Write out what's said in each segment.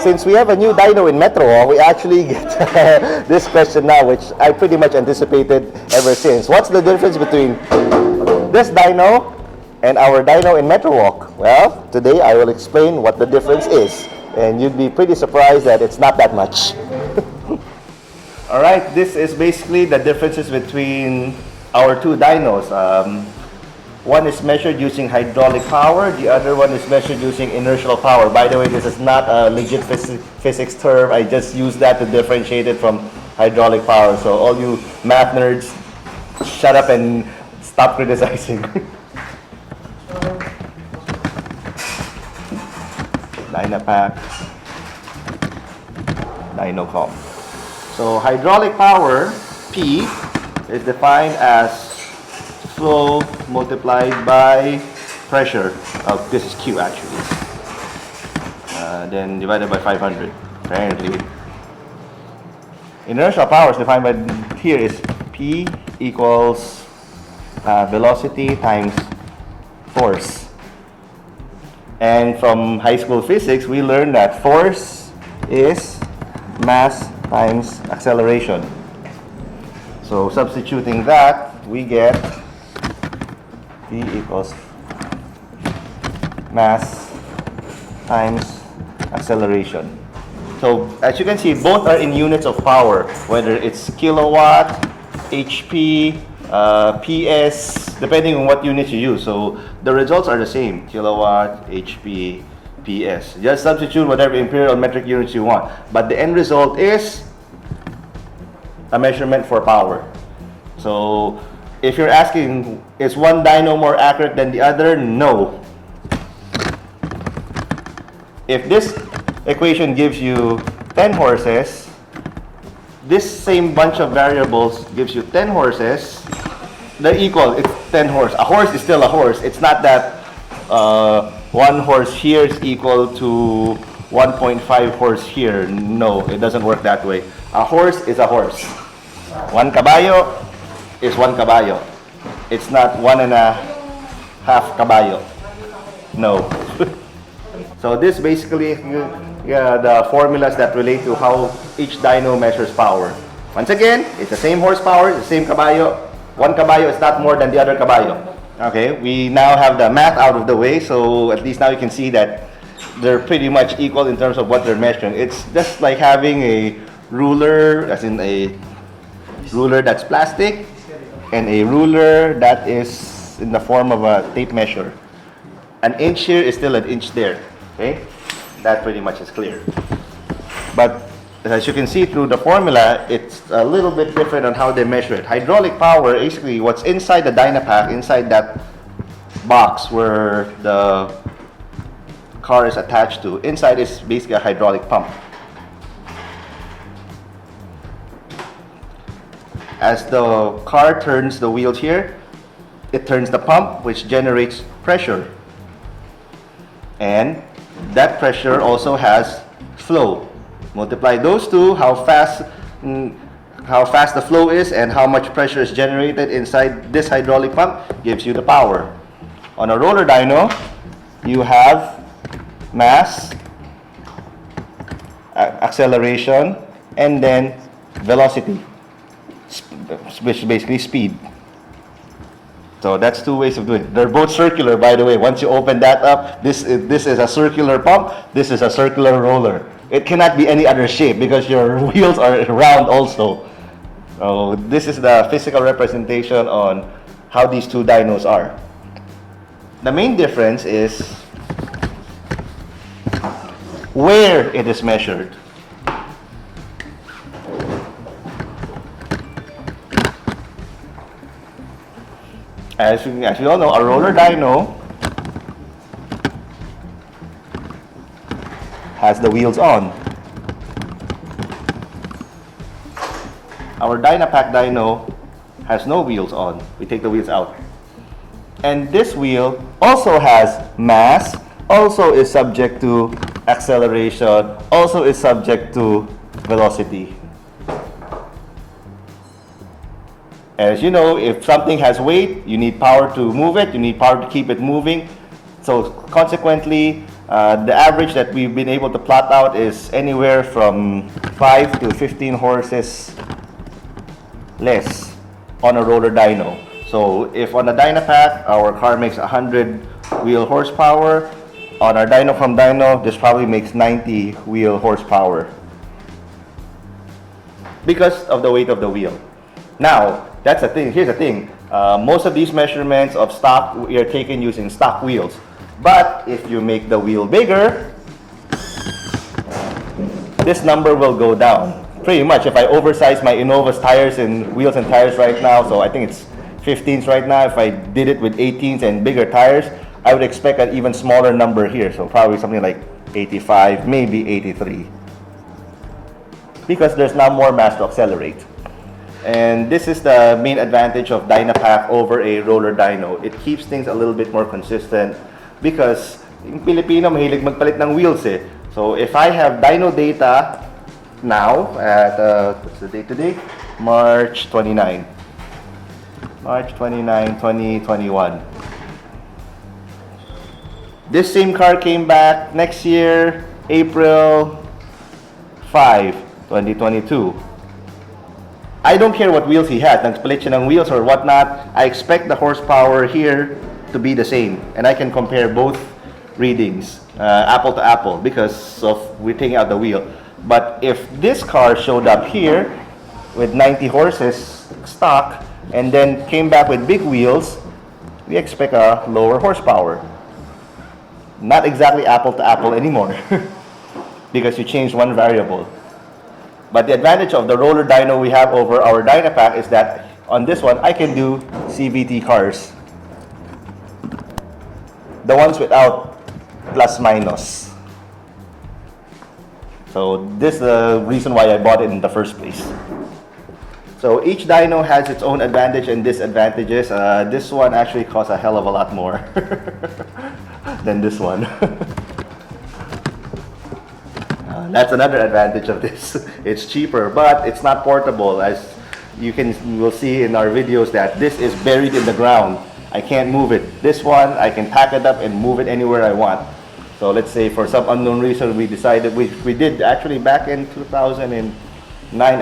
since we have a new dyno in Metro, we actually get this question now, which I pretty much anticipated ever since. What's the difference between this dyno and our dyno in Metro Walk? Well, today I will explain what the difference is, and you'd be pretty surprised that it's not that much. All right, this is basically the differences between our two dynos. One is measured using hydraulic power, the other one is measured using inertial power. By the way, this is not a legit physics term. I just use that to differentiate it from hydraulic power. So all you math nerds, shut up and stop criticizing. Dynapack, Dynocom. So hydraulic power, P, is defined as flow multiplied by pressure. This is Q actually. Then divided by 500, apparently. Inertial power is defined by, here is P equals velocity times force. And from high school physics, we learned that force is mass times acceleration. So substituting that, we get P equals mass times acceleration. So as you can see, both are in units of power, whether it's kilowatt, HP, PS, depending on what units you use. So the results are the same, kilowatt, HP, PS. Just substitute whatever imperial metric units you want. But the end result is a measurement for power. So if you're asking, is one dyno more accurate than the other? No. If this equation gives you 10 horses, this same bunch of variables gives you 10 horses, they're equal, it's 10 horse. A horse is still a horse. It's not that one horse here is equal to 1.5 horse here. No, it doesn't work that way. A horse is a horse. One caballo is one caballo. It's not 1.5 caballo. No. So this basically, the formulas that relate to how each dyno measures power. Once again, it's the same horsepower, the same caballo. One caballo is not more than the other caballo. Okay, we now have the math out of the way, so at least now you can see that they're pretty much equal in terms of what they're measuring. It's just like having a ruler, as in a ruler that's plastic, and a ruler that is in the form of a tape measure. An inch here is still an inch there. Okay, that pretty much is clear. But as you can see through the formula, it's a little bit different on how they measure it. Hydraulic power, basically what's inside the Dynapack, inside that box where the car is attached to, inside is basically a hydraulic pump. As the car turns the wheels here, it turns the pump, which generates pressure. And that pressure also has flow. Multiply those two, how fast the flow is and how much pressure is generated inside this hydraulic pump gives you the power. On a roller dyno, you have mass, acceleration, and then velocity, which is basically speed. So that's two ways of doing it. They're both circular, by the way. Once you open that up, this is a circular pump, this is a circular roller. It cannot be any other shape because your wheels are round also. So this is the physical representation on how these two dynos are. The main difference is where it is measured. As you all know, a roller dyno has the wheels on. Our Dynapack dyno has no wheels on. We take the wheels out. And this wheel also has mass, also is subject to acceleration, also is subject to velocity. As you know, if something has weight, you need power to move it, you need power to keep it moving. So consequently, The average that we've been able to plot out is anywhere from 5 to 15 horses less on a roller dyno. So if on a Dynapack, our car makes 100 wheel horsepower, on our Dynocom dyno, this probably makes 90 wheel horsepower because of the weight of the wheel. Now, that's the thing. Here's the thing. Most of these measurements of stock are taken using stock wheels. But if you make the wheel bigger, this number will go down. Pretty much, if I oversize my Innova's tires and wheels and tires right now, so I think it's 15s right now. If I did it with 18s and bigger tires, I would expect an even smaller number here. So probably something like 85, maybe 83. Because there's now more mass to accelerate. And this is the main advantage of Dynapack over a roller dyno. It keeps things a little bit more consistent because yung Pilipino mahilig magpalit ng wheels eh. So if I have dyno data now at, what's the date today? March 29. March 29, 2021. This same car came back next year, April 5, 2022. I don't care what wheels he has, nagpalit siya ng wheels or whatnot. I expect the horsepower here to be the same. And I can compare both readings, apple to apple, because of we're taking out the wheel. But if this car showed up here with 90 horses stock and then came back with big wheels, we expect a lower horsepower. Not exactly apple to apple anymore because you changed one variable. But the advantage of the roller dyno we have over our Dynapack is that on this one, I can do CVT cars. The ones without plus minus. So this is the reason why I bought it in the first place. So each dyno has its own advantage and disadvantages. This one actually costs a hell of a lot more than this one. That's another advantage of this. It's cheaper, but it's not portable. As you will see in our videos that this is buried in the ground. I can't move it. This one, I can pack it up and move it anywhere I want. So let's say for some unknown reason we decided, we did actually back in 2009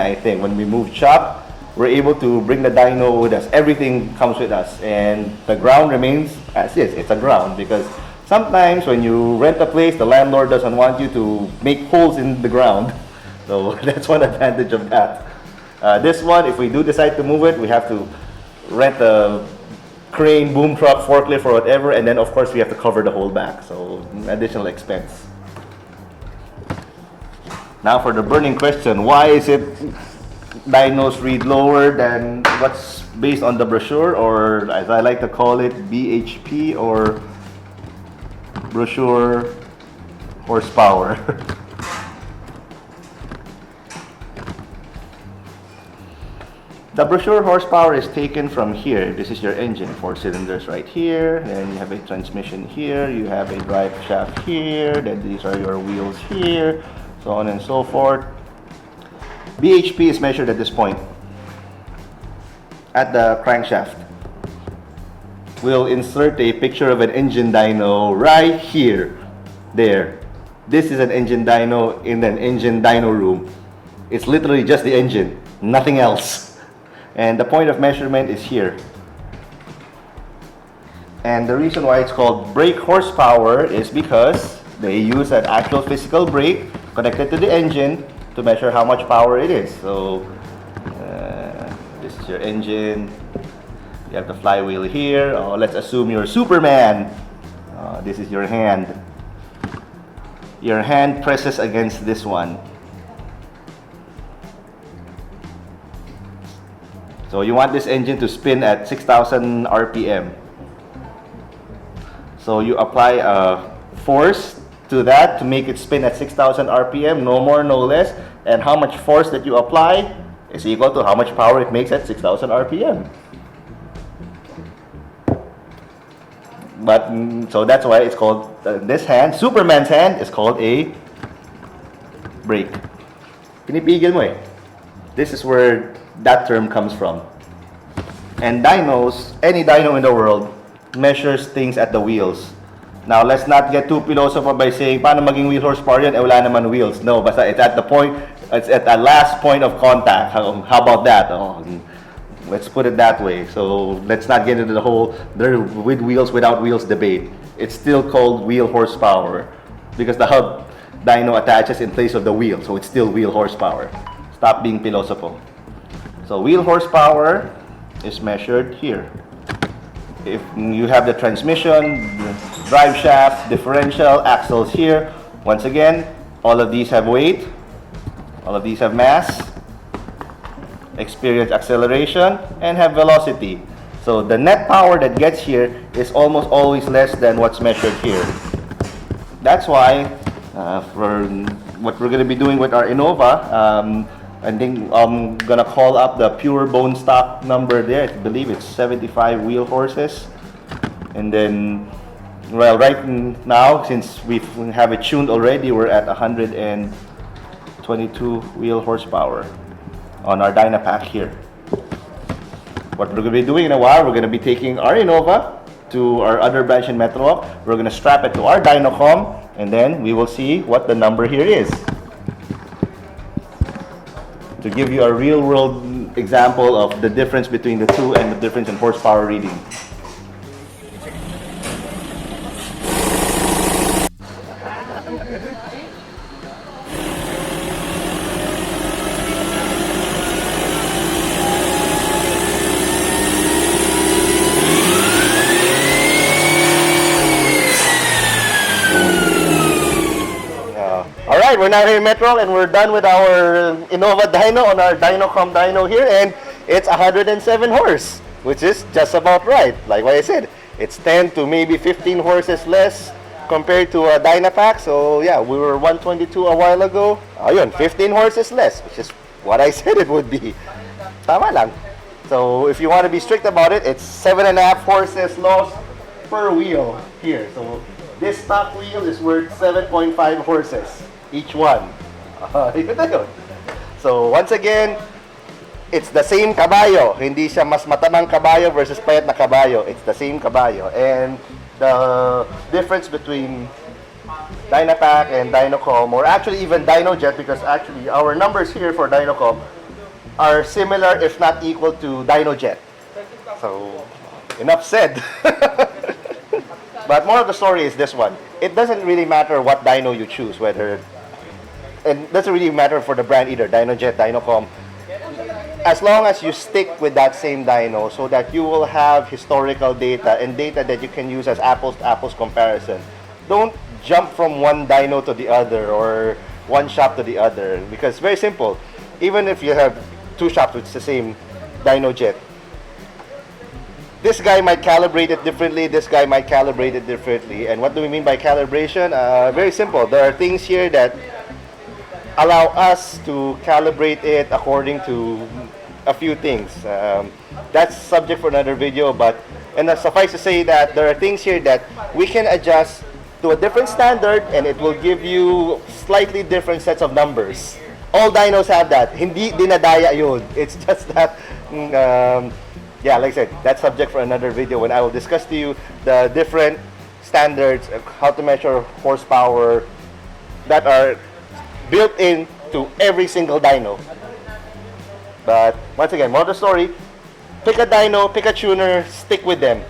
I think, when we moved shop, we're able to bring the dyno with us. Everything comes with us and the ground remains as is. It's a ground because sometimes when you rent a place, the landlord doesn't want you to make holes in the ground. So that's one advantage of that. This one, if we do decide to move it, we have to rent a crane, boom truck, forklift, or whatever, and then of course we have to cover the whole back. So additional expense. Now for the burning question, why is it dynos read lower than what's based on the brochure, or as I like to call it, BHP or brochure horsepower? The brochure horsepower is taken from here. This is your engine, 4 cylinders right here. Then you have a transmission here. You have a drive shaft here. Then these are your wheels here, so on and so forth. BHP is measured at this point, at the crankshaft. We'll insert a picture of an engine dyno right here, there. This is an engine dyno in an engine dyno room. It's literally just the engine, nothing else. And the point of measurement is here. And the reason why it's called brake horsepower is because they use an actual physical brake connected to the engine to measure how much power it is. So this is your engine. You have the flywheel here. Oh, let's assume you're Superman. This is your hand. Your hand presses against this one. So you want this engine to spin at 6,000 RPM. So you apply a force to that to make it spin at 6,000 RPM, no more, no less. And how much force that you apply is equal to how much power it makes at 6,000 RPM. But so that's why it's called, this hand, Superman's hand, is called a brake. Pinipigil mo eh. This is where that term comes from. And dynos, any dyno in the world, measures things at the wheels. Now, let's not get too philosophical by saying, paano maging wheel horsepower yan? Eh, wala naman wheels. No, basta it's at the point, it's at the last point of contact. How about that? Oh, let's put it that way. So, let's not get into the whole, there with wheels, without wheels debate. It's still called wheel horsepower because the hub dyno attaches in place of the wheel. So, it's still wheel horsepower. Stop being philosophical. So, wheel horsepower is measured here. If you have the transmission, drive shaft, differential, axles here. Once again, all of these have weight, all of these have mass, experience acceleration, and have velocity. So the net power that gets here is almost always less than what's measured here. That's why, for what we're going to be doing with our Innova, I think I'm gonna call up the pure bone stock number there. I believe it's 75 wheel horses. And then, well, right now, since we have it tuned already, we're at 122 wheel horsepower on our Dynapack here. What we're gonna be doing in a while, we're gonna be taking our Innova to our other branch in Metro. We're gonna strap it to our Dynocom, and then we will see what the number here is. To give you a real-world example of the difference between the two and the difference in horsepower reading. Alright, we're now here in Metro and we're done with our Innova dyno on our Dynocom dyno here, and it's 107 horse, which is just about right. Like what I said, it's 10 to maybe 15 horses less compared to a Dynapack. So yeah, we were 122 a while ago. Ayun, 15 horses less, which is what I said it would be. Tama lang. So if you want to be strict about it, it's 7.5 horses lost per wheel here. So this stock wheel is worth 7.5 horses each one. Yun na yun. So once again, it's the same kabayo. Hindi siya mas matamang kabayo versus payat na kabayo. It's the same kabayo. And the difference between Dynapack and Dynocom, or actually even Dynojet, because actually our numbers here for Dynocom are similar if not equal to Dynojet. So enough said. But more of the story is this one. It doesn't really matter what dyno you choose, whether, and it doesn't really matter for the brand either, Dynojet, Dynocom. As long as you stick with that same dyno so that you will have historical data and data that you can use as apples to apples comparison. Don't jump from one dyno to the other or one shop to the other, because it's very simple. Even if you have two shops with the same Dynojet, this guy might calibrate it differently, this guy might calibrate it differently. And what do we mean by calibration? Very simple. There are things here that allow us to calibrate it according to a few things. That's subject for another video, and suffice to say that there are things here that we can adjust to a different standard and it will give you slightly different sets of numbers. All dynos have that. Hindi dinadaya yun. It's just that, yeah, like I said, that's subject for another video when I will discuss to you the different standards of how to measure horsepower that are built into every single dyno. But once again, more of the story, pick a dyno, pick a tuner, stick with them.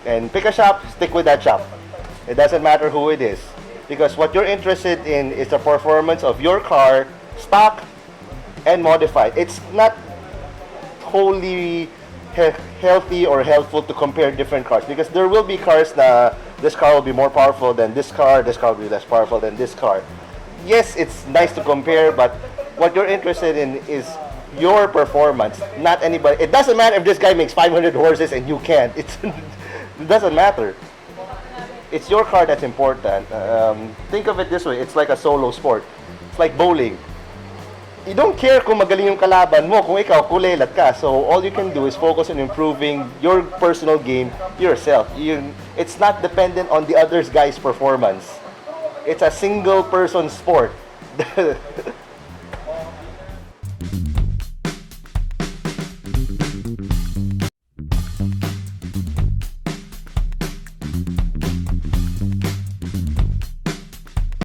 And pick a shop, stick with that shop. It doesn't matter who it is. Because what you're interested in is the performance of your car, stock and modified. It's not wholly healthy or helpful to compare different cars, because there will be cars that this car will be more powerful than this car will be less powerful than this car. Yes, it's nice to compare, but what you're interested in is your performance, not anybody. It doesn't matter if this guy makes 500 horses and you can't. It doesn't matter. It's your car that's important. Think of it this way, it's like a solo sport. It's like bowling. You don't care kung magaling yung kalaban mo kung ikaw kulelat ka. So all you can do is focus on improving your personal game yourself. It's not dependent on the other guy's performance. It's a single person sport.